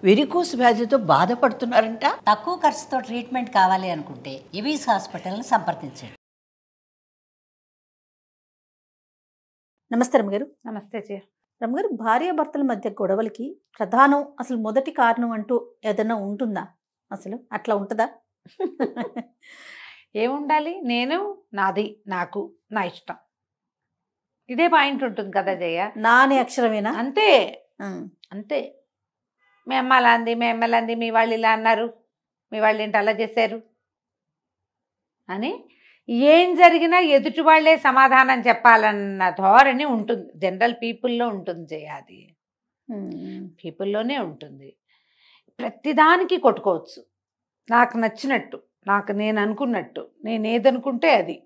Varicose వ్యాధితో బాధపడుతున్నారంట. తక్కువ ఖర్చుతో ట్రీట్మెంట్ కావాలి అనుకుంటే ఎవిస్ హాస్పిటల్ని సంప్రదించండి. నమస్తే రమ్మగారు. నమస్తే జయ. రమ్మగారు, భార్యాభర్తల మధ్య గొడవలకి ప్రధానం అసలు మొదటి కారణం అంటూ ఏదైనా ఉంటుందా? అసలు అట్లా ఉంటుందా? ఏముండాలి? నేను, నాది, నాకు, నా ఇష్టం, ఇదే పాయింట్ ఉంటుంది కదా జయ. నా అనే అక్షరమేనా? అంతే అంతే. మీ అమ్మ అలా అంది, మీ అమ్మ అలా అంది, మీ వాళ్ళు ఇలా అన్నారు, మీ వాళ్ళు ఏంటి అలా చేశారు అని ఏం జరిగినా ఎదుటి వాళ్ళే సమాధానం చెప్పాలన్న ధోరణి ఉంటుంది, జనరల్ పీపుల్లో ఉంటుంది జయ. అది పీపుల్లోనే ఉంటుంది. ప్రతిదానికి కొట్టుకోవచ్చు, నాకు నచ్చినట్టు, నాకు నేను అనుకున్నట్టు, నేను ఏదనుకుంటే అది.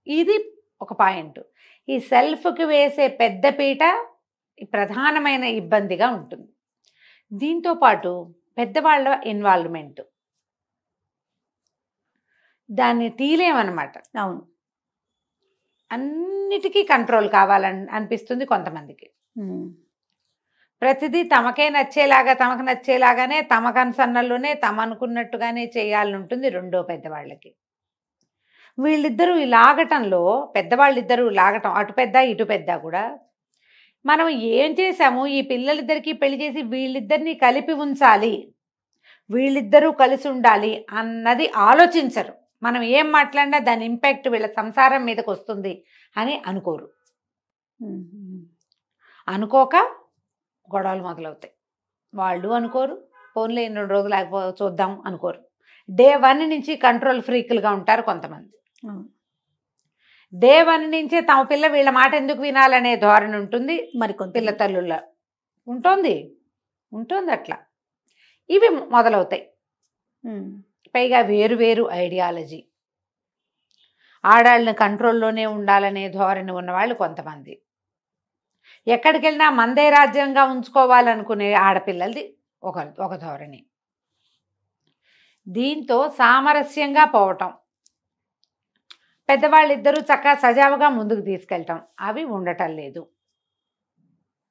ఇది ఒక పాయింట్. ఈ సెల్ఫ్కి వేసే పెద్దపీట ప్రధానమైన ఇబ్బందిగా ఉంటుంది. దీంతోపాటు పెద్దవాళ్ళ ఇన్వాల్వ్మెంట్, దాన్ని తీలేమన్నమాట. అవును, అన్నిటికీ కంట్రోల్ కావాలని అనిపిస్తుంది కొంతమందికి. ప్రతిదీ తమకే నచ్చేలాగా, తమకు నచ్చేలాగానే, తమ కన్సర్నల్లోనే తమ అనుకున్నట్టుగానే చేయాలని ఉంటుంది రెండో పెద్దవాళ్ళకి. వీళ్ళిద్దరూ ఈ లాగటంలో, పెద్దవాళ్ళిద్దరూ లాగటం, అటు పెద్ద ఇటు పెద్ద కూడా, మనం ఏం చేసాము, ఈ పిల్లలిద్దరికీ పెళ్లి చేసి వీళ్ళిద్దరినీ కలిపి ఉంచాలి, వీళ్ళిద్దరూ కలిసి ఉండాలి అన్నది ఆలోచించరు. మనం ఏం మాట్లాడినా దాని ఇంపాక్ట్ వీళ్ళ సంసారం మీదకి వస్తుంది అని అనుకోరు. అనుకోక గొడవలు మొదలవుతాయి. వాళ్ళు అనుకోరు, ఫోన్లో 2 రోజులు చూద్దాం అనుకోరు. డే 1 నుంచి కంట్రోల్ ఫ్రీకులుగా ఉంటారు కొంతమంది. డే 1 నుంచే తమ పిల్ల వీళ్ళ మాట ఎందుకు వినాలనే ధోరణి ఉంటుంది మరి పిల్ల తల్లుల్లో ఉంటుంది. అట్లా ఇవి మొదలవుతాయి. పైగా వేరు వేరు ఐడియాలజీ, ఆడాళ్ళని కంట్రోల్లోనే ఉండాలనే ధోరణి ఉన్నవాళ్ళు కొంతమంది, ఎక్కడికి వెళ్ళినా మందే రాజ్యంగా ఉంచుకోవాలనుకునే ఆడపిల్లలది ఒక ధోరణి. దీంతో సామరస్యంగా పోవటం, పెద్దవాళ్ళిద్దరూ చక్కగా సజావుగా ముందుకు తీసుకెళ్ళటం, అవి ఉండటం లేదు.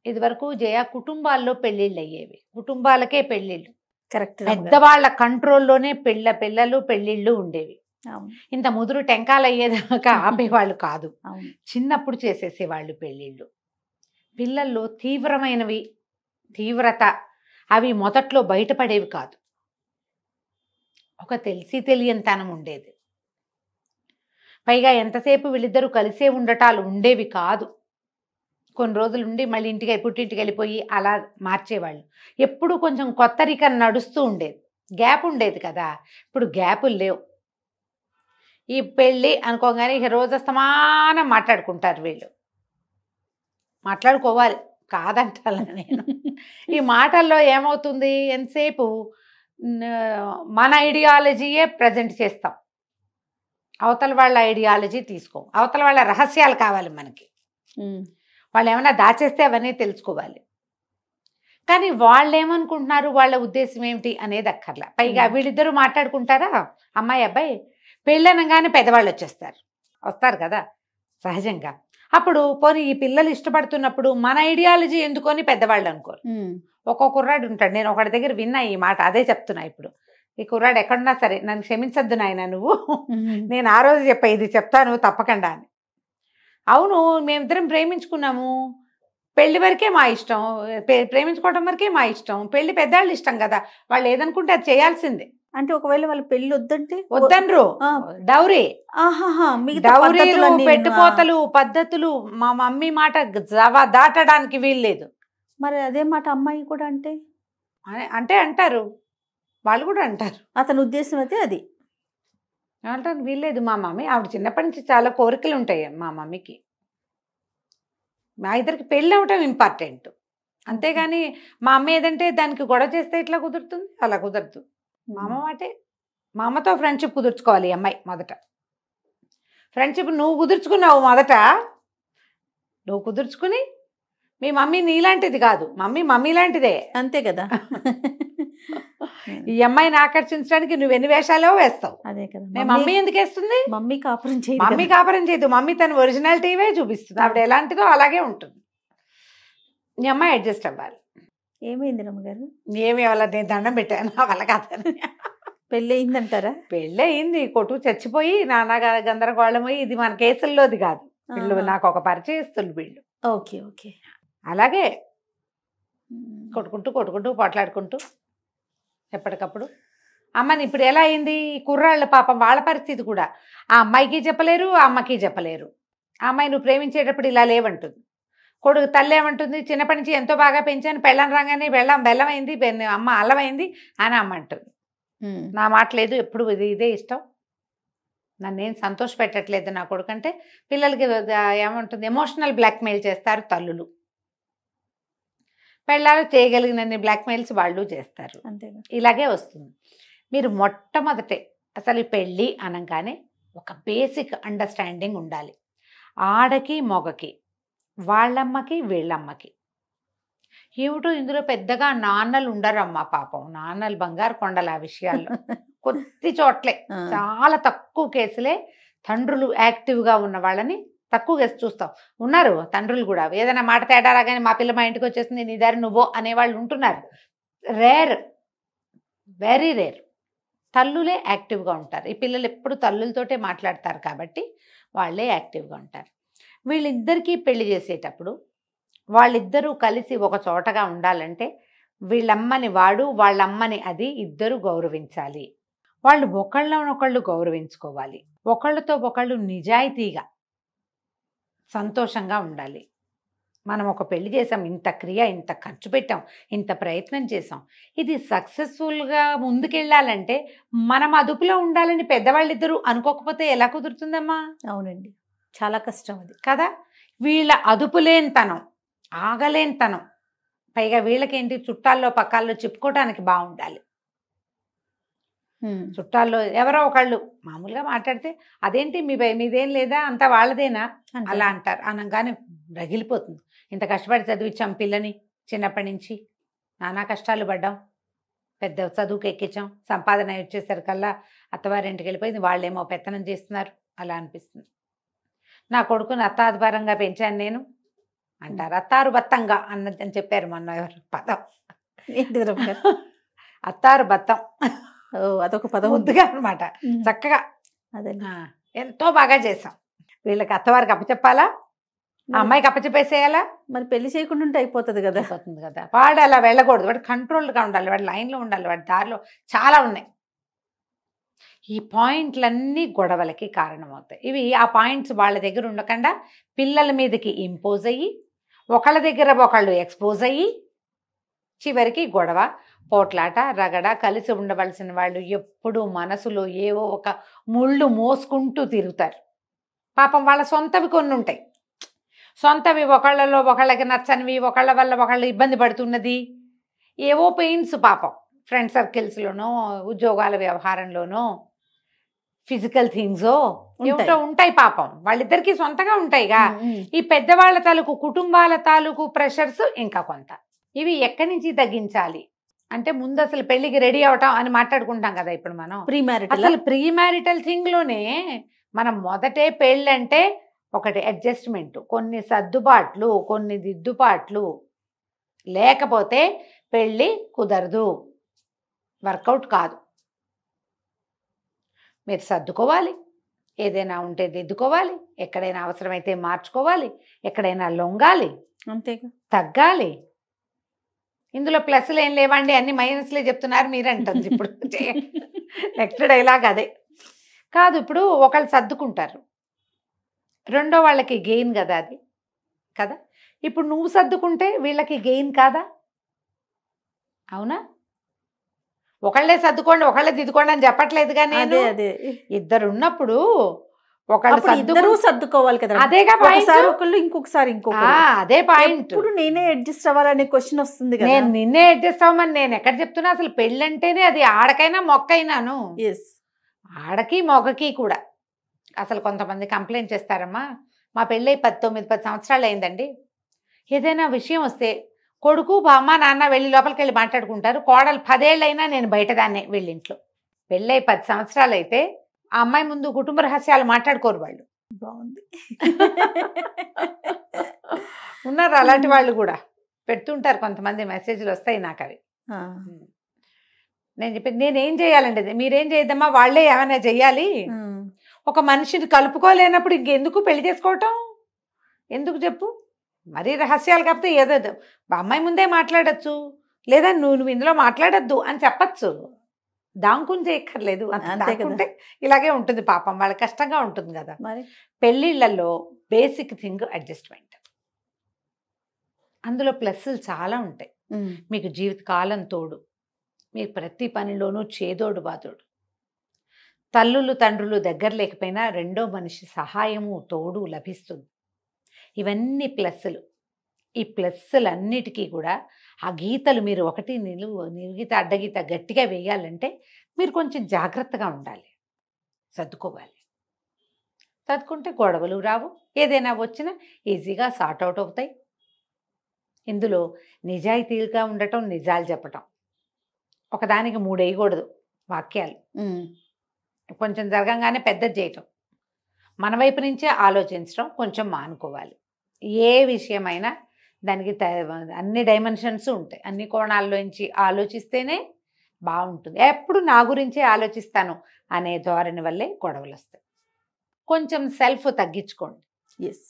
ఇదివరకు జయ కుటుంబాల్లో పెళ్ళిళ్ళు అయ్యేవి, కుటుంబాలకే పెళ్ళిళ్ళు, కరెక్ట్. పెద్దవాళ్ళ కంట్రోల్లోనే పిల్లలు పెళ్ళిళ్ళు ఉండేవి. ఇంత ముదురు టెంకాలు అయ్యేదాకా ఆపేవాళ్ళు కాదు, చిన్నప్పుడు చేసేసేవాళ్ళు పెళ్ళిళ్ళు. పిల్లల్లో తీవ్రమైనవి, తీవ్రత అవి మొదట్లో బయటపడేవి కాదు, ఒక తెలిసి తెలియనితనం ఉండేది. పైగా ఎంతసేపు వీళ్ళిద్దరూ కలిసే ఉండటాలు ఉండేవి కాదు. కొన్ని రోజులు ఉండి మళ్ళీ పుట్టింటికి వెళ్ళిపోయి అలా మార్చేవాళ్ళు. ఎప్పుడు కొంచెం కొత్తరికం నడుస్తూ ఉండేది, గ్యాప్ ఉండేది కదా. ఇప్పుడు గ్యాపులు లేవు. ఈ పెళ్ళి అనుకోగానే ఇక రోజస్తమానం మాట్లాడుకుంటారు వీళ్ళు. మాట్లాడుకోవాలి కాదంటాను నేను. ఈ మాటల్లో ఏమవుతుంది, ఎంతసేపు మన ఐడియాలజీయే ప్రజెంట్ చేస్తాం, అవతల వాళ్ళ ఐడియాలజీ తీసుకో. అవతల వాళ్ళ రహస్యాలు కావాలి మనకి, వాళ్ళు ఏమైనా దాచేస్తే అవన్నీ తెలుసుకోవాలి. కానీ వాళ్ళు ఏమనుకుంటున్నారు, వాళ్ళ ఉద్దేశం ఏమిటి అనేది అక్కర్లా. పైగా వీళ్ళిద్దరూ మాట్లాడుకుంటారా, అమ్మాయి అబ్బాయి, పెళ్ళనగానే పెద్దవాళ్ళు వస్తారు కదా సహజంగా. అప్పుడు పోనీ ఈ పిల్లలు ఇష్టపడుతున్నప్పుడు మన ఐడియాలజీ ఎందుకొని పెద్దవాళ్ళు అనుకోరు. ఒక్కొక్క కుర్రాడు ఉంటాడు, నేను ఒకటి దగ్గర విన్నా ఈ మాట, అదే చెప్తున్నా ఇప్పుడు. ఈ కుర్రాడు ఎక్కడున్నా సరే, నన్ను క్షమించద్దు నాయన నువ్వు, నేను ఆ రోజు ఇది చెప్తాను తప్పకుండా అని. అవును, మేమిద్దరం ప్రేమించుకున్నాము, పెళ్లి వరకే మా ఇష్టం, ప్రేమించుకోవడం వరకే మా ఇష్టం, పెళ్లి పెద్దవాళ్ళు ఇష్టం కదా, వాళ్ళు ఏదనుకుంటే అది చేయాల్సిందే. అంటే ఒకవేళ వాళ్ళ పెళ్లి వద్దంటే వద్దనరు. డౌరీ, డౌరీలు, పెట్టుపోతలు, పద్ధతులు మా మమ్మీ మాట దాటడానికి వీల్లేదు. మరి అదే మాట అమ్మాయి కూడా అంటే అంటారు, వాళ్ళు కూడా అంటారు. అతని ఉద్దేశం అయితే అది అంటాను వీల్లేదు. మా మమ్మీ, ఆవిడ చిన్నప్పటి నుంచి చాలా కోరికలు ఉంటాయి మా మమ్మీకి. మా ఇద్దరికి పెళ్ళి అవటం ఇంపార్టెంట్, అంతేగాని మా అమ్మ ఏదంటే దానికి గొడవ చేస్తే ఎట్లా కుదురుతుంది, అలా కుదరదు. మా అమ్మ మాటే, మా అమ్మతో ఫ్రెండ్షిప్ కుదుర్చుకోవాలి ఈ అమ్మాయి. మొదట ఫ్రెండ్షిప్ నువ్వు కుదుర్చుకున్నావు, మొదట నువ్వు కుదుర్చుకుని, మీ మమ్మీ నీలాంటిది కాదు, మమ్మీ లాంటిదే, అంతే కదా. ఈ అమ్మాయిని ఆకర్షించడానికి నువ్వు ఎన్ని వేషాలో వేస్తావు. అదే కదా. మమ్మీ ఎందుకు వేస్తుంది, మమ్మీ కాపురం చేయదు, మమ్మీ తన ఒరిజినాలిటీవే చూపిస్తుంది, ఆవిడ ఎలాంటిదో అలాగే ఉంటుంది. ఈ అమ్మాయి అడ్జస్ట్ అవ్వాలి. ఏమైంది రమ్మగారు? ఏమి వాళ్ళ నేను దండం పెట్టాను నా వల్ల కాదని. పెళ్ళి అయిందంటారా? పెళ్ళి అయింది, కొట్టు చచ్చిపోయి నానా గందరగోళమై. ఇది మన కేసుల్లోది కాదు, వీళ్ళు నాకు ఒక పరిచయస్తులు వీళ్ళు. Okay okay. అలాగే కొట్టుకుంటూ పోట్లాడుకుంటూ ఎప్పటికప్పుడు అమ్మని. ఇప్పుడు ఎలా అయింది కుర్రాళ్ళ పాపం, వాళ్ళ పరిస్థితి కూడా ఆ అమ్మాయికి చెప్పలేరు, ఆ అమ్మకి చెప్పలేరు. ఆ అమ్మాయి నువ్వు ప్రేమించేటప్పుడు ఇలా లేవంటుంది. కొడుకు తల్లి ఏమంటుంది, చిన్నప్పటి నుంచి ఎంతో బాగా పెంచాను, పెళ్ళం రాగానే బెల్లం అయింది, అమ్మ అల్లమైంది అని అమ్మ అంటుంది. నా మాట లేదు, ఎప్పుడు ఇదే ఇష్టం, నన్నేం సంతోష పెట్టట్లేదు నా కొడుకు అంటే. పిల్లలకి ఏమంటుంది, ఎమోషనల్ బ్లాక్మెయిల్ చేస్తారు తల్లులు. పెళ్ళాలు చేయగలిగినన్ని బ్లాక్మెయిల్స్ వాళ్ళు చేస్తారు. అంతేగా. ఇలాగే వస్తుంది. మీరు మొట్టమొదటే అసలు ఈ పెళ్ళి అనగానే ఒక బేసిక్ అండర్స్టాండింగ్ ఉండాలి. ఆడకి మొగకి, వాళ్ళమ్మకి వీళ్ళమ్మకి. ఏమిటో ఇందులో పెద్దగా నాన్నలు ఉండరమ్మా పాపం, నాన్నలు బంగారు కొండలు ఆ విషయాల్లో. కొద్ది చోట్లే, చాలా తక్కువ కేసులే తండ్రులు యాక్టివ్గా ఉన్న వాళ్ళని తక్కువ కేసు చూస్తాం. ఉన్నారు తండ్రులు కూడా, ఏదైనా మాట తేడా రాగానే మా పిల్ల మా ఇంటికి వచ్చేస్తుంది, నీ దారి నువ్వో అనేవాళ్ళు ఉంటున్నారు. Rare, very rare. తల్లులే యాక్టివ్గా ఉంటారు. ఈ పిల్లలు ఎప్పుడు తల్లులతోటే మాట్లాడతారు కాబట్టి వాళ్ళే యాక్టివ్గా ఉంటారు. వీళ్ళిద్దరికీ పెళ్లి చేసేటప్పుడు వాళ్ళిద్దరూ కలిసి ఒక చోటగా ఉండాలంటే వీళ్ళమ్మని వాడు, వాళ్ళమ్మని అది ఇద్దరు గౌరవించాలి. వాళ్ళు ఒకళ్ళనొకళ్ళు గౌరవించుకోవాలి. ఒకళ్ళతో ఒకళ్ళు నిజాయితీగా సంతోషంగా ఉండాలి. మనం ఒక పెళ్లి చేసాం, ఇంత క్రియ, ఇంత ఖర్చు పెట్టాం, ఇంత ప్రయత్నం చేసాం, ఇది సక్సెస్ఫుల్గా ముందుకెళ్ళాలంటే మనం అదుపులో ఉండాలని పెద్దవాళ్ళిద్దరూ అనుకోకపోతే ఎలా కుదురుతుందమ్మా? అవునండి, చాలా కష్టం అది కదా. వీళ్ళ అదుపులేనితనం, ఆగలేనితనం, పైగా వీళ్ళకేంటి చుట్టాల్లో పక్కాల్లో చెప్పుకోవటానికి బాగుండాలి. చుట్టాల్లో ఎవరో ఒకళ్ళు మామూలుగా మాట్లాడితే అదేంటి మీదేం లేదా, అంతా వాళ్ళదేనా అలా అంటారు. అనగానే రగిలిపోతుంది. ఇంత కష్టపడి చదివించాం పిల్లని, చిన్నప్పటి నుంచి నానా కష్టాలు పడ్డాం, పెద్ద చదువుకు ఎక్కించాం, సంపాదన వచ్చేసరికల్లా అత్తవారింటికి వెళ్ళిపోయింది, వాళ్ళేమో పెత్తనం చేస్తున్నారు, అలా అనిపిస్తుంది. నా కొడుకుని అత్తాధికారంగా పెంచాను నేను అంటారు. అత్తారు బత్తంగా అన్నదని చెప్పారు మొన్న ఎవరు పదం. అత్తారు బత్తం, అదొక పదం ముద్దుగా అనమాట. చక్కగా అదే ఎంతో బాగా చేసాం. వీళ్ళకి అత్తవారికి అప్పచెప్పాలా, ఆ అమ్మాయికి అప్పచెప్పేసేయాలా? మరి పెళ్లి చేయకుండా ఉంటే అయిపోతుంది కదా. అయిపోతుంది కదా. వాడు అలా వెళ్ళకూడదు, వాడు కంట్రోల్గా ఉండాలి, వాడు లైన్లో ఉండాలి, వాడి దారిలో చాలా ఉన్నాయి. ఈ పాయింట్లన్నీ గొడవలకి కారణమవుతాయి. ఇవి ఆ పాయింట్స్ వాళ్ళ దగ్గర ఉండకుండా పిల్లల మీదకి ఇంపోజ్ అయ్యి, ఒకళ్ళ దగ్గర ఒకళ్ళు ఎక్స్పోజ్ అయ్యి, చివరికి గొడవ, పోట్లాట, రగడ. కలిసి ఉండవలసిన వాళ్ళు ఎప్పుడూ మనసులో ఏవో ఒక ముళ్ళు మోసుకుంటూ తిరుగుతారు. పాపం వాళ్ళ సొంతవి కొన్ని ఉంటాయి, సొంతవి ఒకళ్ళలో ఒకళ్ళకి నచ్చనివి, ఒకళ్ళ వల్ల ఒకళ్ళు ఇబ్బంది పడుతున్నది, ఏవో పెయిన్స్ పాపం. ఫ్రెండ్ సర్కిల్స్లోనో, ఉద్యోగాల వ్యవహారంలోనో, ఫిజికల్ థింగ్సో ఏమిటో ఉంటాయి పాపం. వాళ్ళిద్దరికీ సొంతగా ఉంటాయిగా. ఈ పెద్దవాళ్ళ తాలూకు కుటుంబాల తాలూకు ప్రెషర్స్ ఇంకా కొంత. ఇవి ఎక్కడి నుంచి తగ్గించాలి అంటే ముందు అసలు పెళ్లికి రెడీ అవటం అని మాట్లాడుకుంటాం కదా ఇప్పుడు మనం. అసలు ప్రీ మ్యారిటల్ థింగ్ లోనే మనం మొదటే పెళ్ళంటే ఒకటి అడ్జస్ట్మెంట్, కొన్ని సర్దుబాట్లు, కొన్ని దిద్దుబాట్లు, లేకపోతే పెళ్ళి కుదరదు, వర్కౌట్ కాదు. మీరు సర్దుకోవాలి, ఏదైనా ఉంటే దిద్దుకోవాలి, ఎక్కడైనా అవసరమైతే మార్చుకోవాలి, ఎక్కడైనా లొంగాలి, అంతేగా, తగ్గాలి. ఇందులో ప్లస్లు ఏం లేవండి, అన్ని మైనస్లే చెప్తున్నారు మీరు అంటుంది ఇప్పుడు. నెక్స్ట్ డైలాగ్ అదే కాదు. ఇప్పుడు ఒకళ్ళు సర్దుకుంటారు, రెండో వాళ్ళకి గెయిన్ కదా అది, కదా. ఇప్పుడు నువ్వు సర్దుకుంటే వీళ్ళకి గెయిన్ కాదా? అవునా? ఒకళ్ళే సర్దుకోండి, ఒకళ్ళే దిద్దుకోండి అని చెప్పట్లేదు కానీ ఇద్దరు ఉన్నప్పుడు ఇద్దరు సర్దుకోవాలి కదా. అదేగా ఒకసారి ఒకళ్ళు, ఇంకొకసారి ఇంకొకరు. అదే పాయింట్. ఇప్పుడు నేనే అడ్జస్ట్ అవ్వాలనే క్వశ్చన్ వస్తుంది కదా. నేను నిన్నే అడ్జస్ట్ అవ్వమని నేను ఎక్కడ చెప్తున్నా? అసలు పెళ్ళంటేనే అది ఆడకైనా మొక్కైనాను, ఆడకి మొగకి కూడా. అసలు కొంతమంది కంప్లైంట్ చేస్తారమ్మా, మా పెళ్ళై 10 సంవత్సరాలు అయిందండి, ఏదైనా విషయం వస్తే కొడుకు అమ్మ నాన్న వెళ్ళి లోపలికి వెళ్ళి మాట్లాడుకుంటారు, కోడలు 10 ఏళ్ళైనా నేను బయటదాన్నే వెళ్ళింట్లో. పెళ్ళై 10 సంవత్సరాలు అయితే ఆ అమ్మాయి ముందు కుటుంబ రహస్యాలు మాట్లాడుకోరు వాళ్ళు. బాగుంది. ఉన్నారు అలాంటి వాళ్ళు కూడా. పెడుతుంటారు కొంతమంది, మెసేజ్లు వస్తాయి నాకు అవి. ఆ, నేను చెప్పి నేనేం చేయాలండి, మీరేం చేయద్దమ్మా, వాళ్ళే ఏమైనా చెయ్యాలి. ఉమ్, ఒక మనిషిని కలుపుకోలేనప్పుడు ఇంకెందుకు పెళ్లి చేసుకోవటం, ఎందుకు చెప్పు? మరీ రహస్యాలు కాకపోతే ఏదో అమ్మాయి ముందే మాట్లాడచ్చు, లేదా నువ్వు ఇందులో మాట్లాడద్దు అని చెప్పచ్చు. దాంకుని చేయక్కర్లేదు. అంతే కదా. దాక్కుంటే ఇలాగే ఉంటుంది పాపం, వాళ్ళకి కష్టంగా ఉంటుంది కదా. మరి పెళ్ళిళ్ళల్లో బేసిక్ థింగ్ అడ్జస్ట్మెంట్. అందులో ప్లస్లు చాలా ఉంటాయి. ఉమ్, మీకు జీవితకాలం తోడు, మీ ప్రతి పనిలోనూ చేదోడు బాదోడు, తల్లులు తండ్రులు దగ్గర లేకపోయినా రెండో మనిషి సహాయము తోడు లభిస్తుంది. ఇవన్నీ ప్లస్సులు. ఈ ప్లస్సులన్నిటికీ కూడా ఆ గీతలు మీరు ఒకటి నిలుగీత అడ్డగీత గట్టిగా వేయాలంటే మీరు కొంచెం జాగ్రత్తగా ఉండాలి, సర్దుకోవాలి. సర్దుకుంటే గొడవలు రావు, ఏదైనా వచ్చినా ఈజీగా సార్ట్ అవుట్ అవుతాయి. ఇందులో నిజాయితీగా ఉండటం, నిజాలు చెప్పటం, ఒకదానికి 3 వేయకూడదు వాక్యాలు. ఉమ్, కొంచెం జరగంగానే పెద్దది చేయటం, మన వైపు నుంచే ఆలోచించడం కొంచెం మానుకోవాలి. ఏ విషయమైనా దానికి అన్ని డైమెన్షన్స్ ఉంటాయి, అన్ని కోణాల్లోంచి ఆలోచిస్తేనే బాగుంటుంది. ఎప్పుడు నా గురించే ఆలోచిస్తాను అనే ధోరణి వల్లే గొడవలు వస్తాయి. కొంచెం సెల్ఫ్ తగ్గించుకోండి. ఎస్,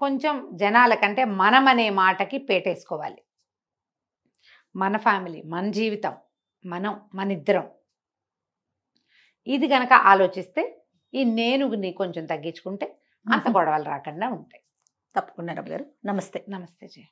కొంచెం జనాల కంటే మనం అనే మాటకి పేటేసుకోవాలి. మన ఫ్యామిలీ, మన జీవితం, మన ఇద్దరం, ఇది గనక ఆలోచిస్తే ఈ నేనుని కొంచెం తగ్గించుకుంటే అంత గొడవలు రాకుండా ఉంటాయి. తప్పకుండా రమ్య గారు. నమస్తే. నమస్తే జయ.